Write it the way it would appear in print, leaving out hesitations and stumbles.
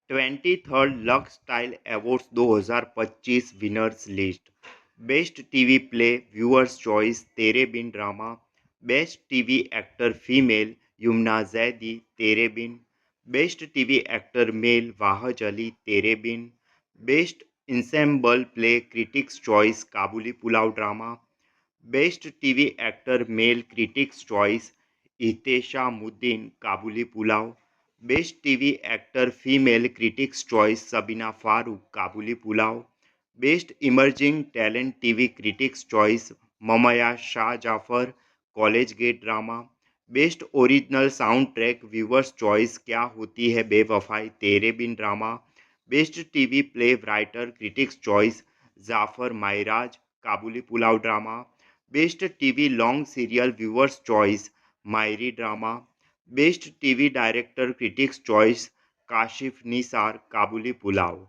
23rd Lux style awards 2025 winners list. Best TV play viewers choice Tere Bin drama. Best TV actor female Yumna Zaidi Tere Bin. Best TV actor male Wahaj Ali Tere Bin. Best ensemble play critics choice Kabuli Pulao drama. Best TV actor male critics choice Ehteshamuddin Kabuli Pulao. Best TV actor female critics choice Sabeena Farooq Kabuli Pulao. Best emerging talent TV critics choice Mamya Shah Jaffar college gate drama. Best original sound track viewers choice क्या होती है बेवफाई Tere Bin drama. Best TV play writer critics choice Zafar Mairaj Kabuli Pulao drama. Best TV long serial viewers choice Mayi Ri drama. Best TV director critics choice Kashif Nisar Kabuli pulao.